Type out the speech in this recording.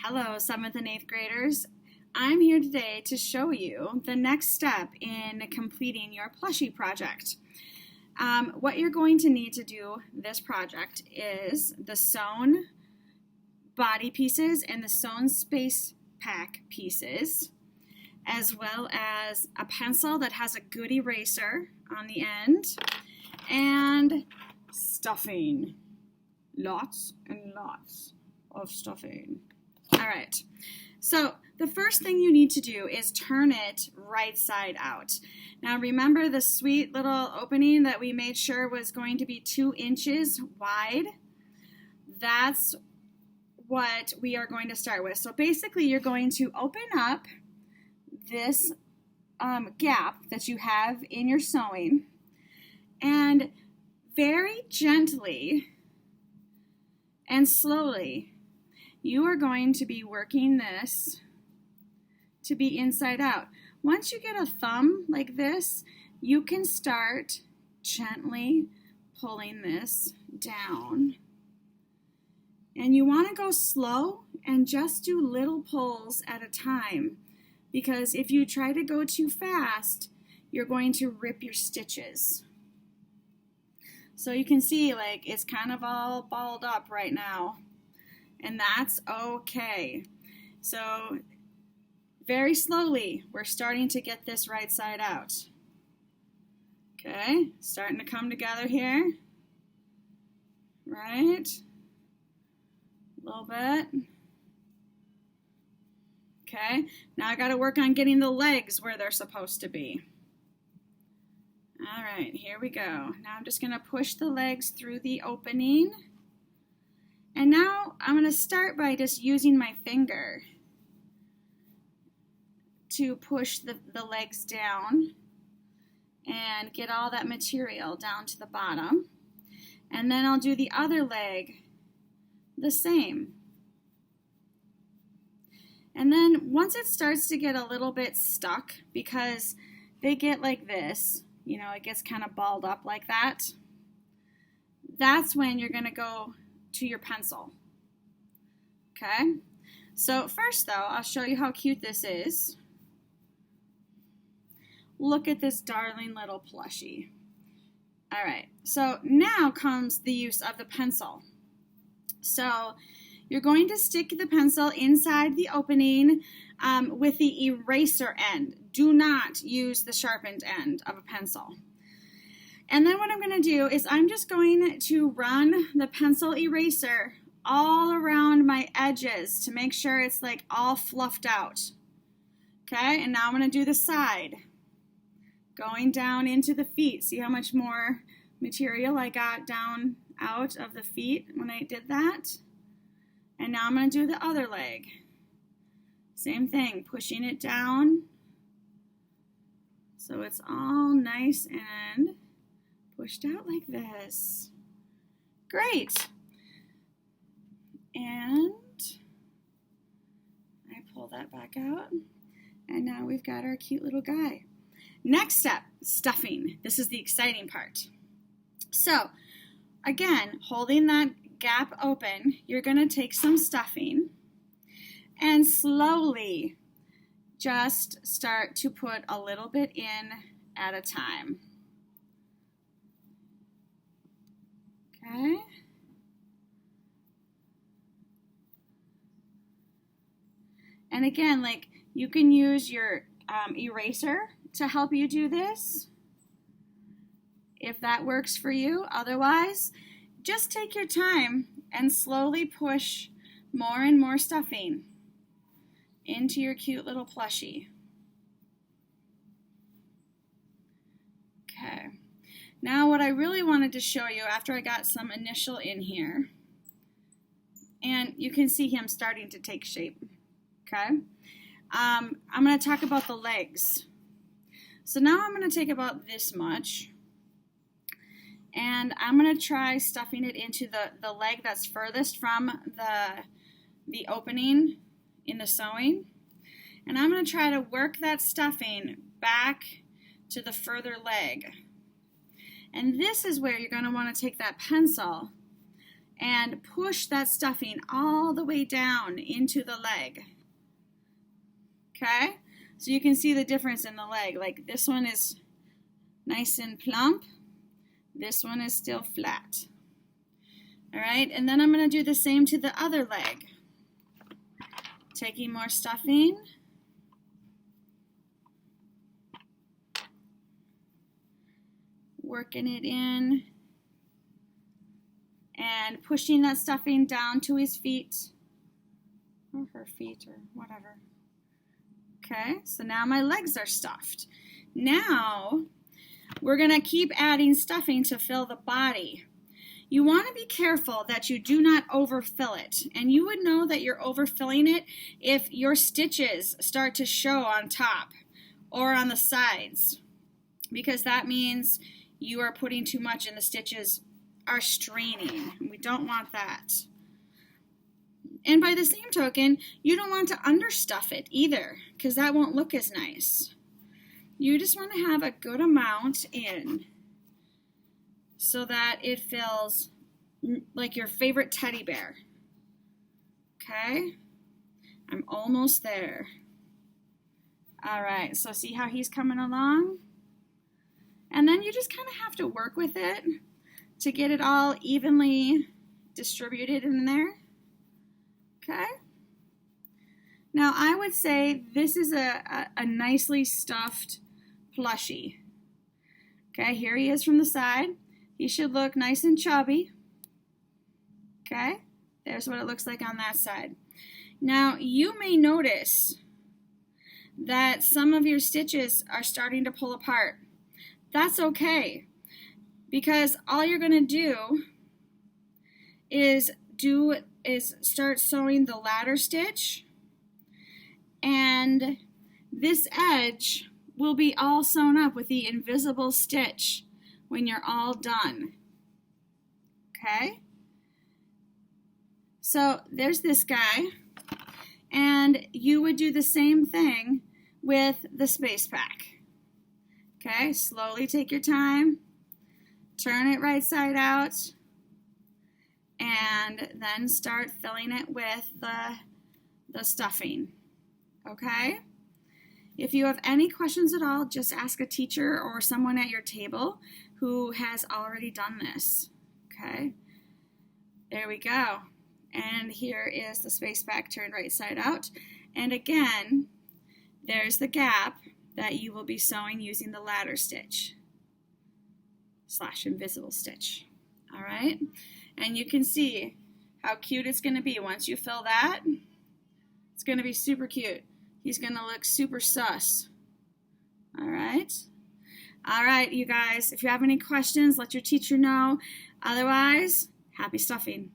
Hello, 7th and 8th graders. I'm here today to show you the next step in completing your plushie project. What you're going to need to do this project is the sewn body pieces and the sewn space pack pieces, as well as a pencil that has a good eraser on the end, and stuffing. Lots and lots of stuffing. All right, so the first thing you need to do is turn it right side out. Now remember the sweet little opening that we made sure was going to be 2 inches wide? That's what we are going to start with. So basically you're going to open up this gap that you have in your sewing, and very gently and slowly you are going to be working this to be inside out. Once you get a thumb like this, you can start gently pulling this down. And you want to go slow and just do little pulls at a time, because if you try to go too fast, you're going to rip your stitches. So you can see like it's kind of all balled up right now, and that's okay. So very slowly we're starting to get this right side out. Okay, starting to come together here. Right? A little bit. Okay, now I got to work on getting the legs where they're supposed to be. All right, here we go. Now I'm just going to push the legs through the opening. And now I'm going to start by just using my finger to push the legs down and get all that material down to the bottom. And then I'll do the other leg the same. And then once it starts to get a little bit stuck, because they get like this, you know, it gets kind of balled up like that, that's when you're going to go to your pencil. Okay? So first though, I'll show you how cute this is. Look at this darling little plushie. All right, so now comes the use of the pencil. So you're going to stick the pencil inside the opening with the eraser end. Do not use the sharpened end of a pencil. And then what I'm going to do is I'm just going to run the pencil eraser all around my edges to make sure it's like all fluffed out. Okay, and now I'm going to do the side. Going down into the feet. See how much more material I got down out of the feet when I did that? And now I'm going to do the other leg. Same thing, pushing it down so it's all nice and pushed out like this. Great. And I pull that back out, and now we've got our cute little guy. Next step, stuffing. This is the exciting part. So, again, holding that gap open, you're going to take some stuffing and slowly just start to put a little bit in at a time. Okay? And again, like, you can use your eraser to help you do this, if that works for you. Otherwise, just take your time and slowly push more and more stuffing into your cute little plushie. Okay, now what I really wanted to show you after I got some initial in here, and you can see him starting to take shape. Okay, I'm going to talk about the legs. So now I'm going to take about this much, and I'm going to try stuffing it into the leg that's furthest from the opening in the sewing. And I'm going to try to work that stuffing back to the further leg. And this is where you're going to want to take that pencil and push that stuffing all the way down into the leg. Okay? So you can see the difference in the leg. Like this one is nice and plump. This one is still flat. All right, and then I'm going to do the same to the other leg. Taking more stuffing. Working it in. And pushing that stuffing down to his feet. Or her feet or whatever. Okay, so now my legs are stuffed. Now, we're going to keep adding stuffing to fill the body. You want to be careful that you do not overfill it. And you would know that you're overfilling it if your stitches start to show on top or on the sides, because that means you are putting too much and the stitches are straining. We don't want that. And by the same token, you don't want to understuff it either, because that won't look as nice. You just want to have a good amount in so that it feels like your favorite teddy bear. Okay? I'm almost there. All right, so see how he's coming along? And then you just kind of have to work with it to get it all evenly distributed in there. Okay? Now I would say this is a nicely stuffed plushie. Okay, here he is from the side. He should look nice and chubby. Okay, there's what it looks like on that side. Now you may notice that some of your stitches are starting to pull apart. That's okay, because all you're going to do is start sewing the ladder stitch, and this edge will be all sewn up with the invisible stitch when you're all done. Okay? So there's this guy, and you would do the same thing with the space pack. Okay, slowly take your time, turn it right side out, and then start filling it with the stuffing. Okay? If you have any questions at all, just ask a teacher or someone at your table who has already done this. Okay? There we go. And here is the space back turned right side out. And again, there's the gap that you will be sewing using the ladder stitch / invisible stitch. All right? And you can see how cute it's going to be. Once you fill that, it's going to be super cute. He's going to look super sus. All right? All right, you guys. If you have any questions, let your teacher know. Otherwise, happy stuffing.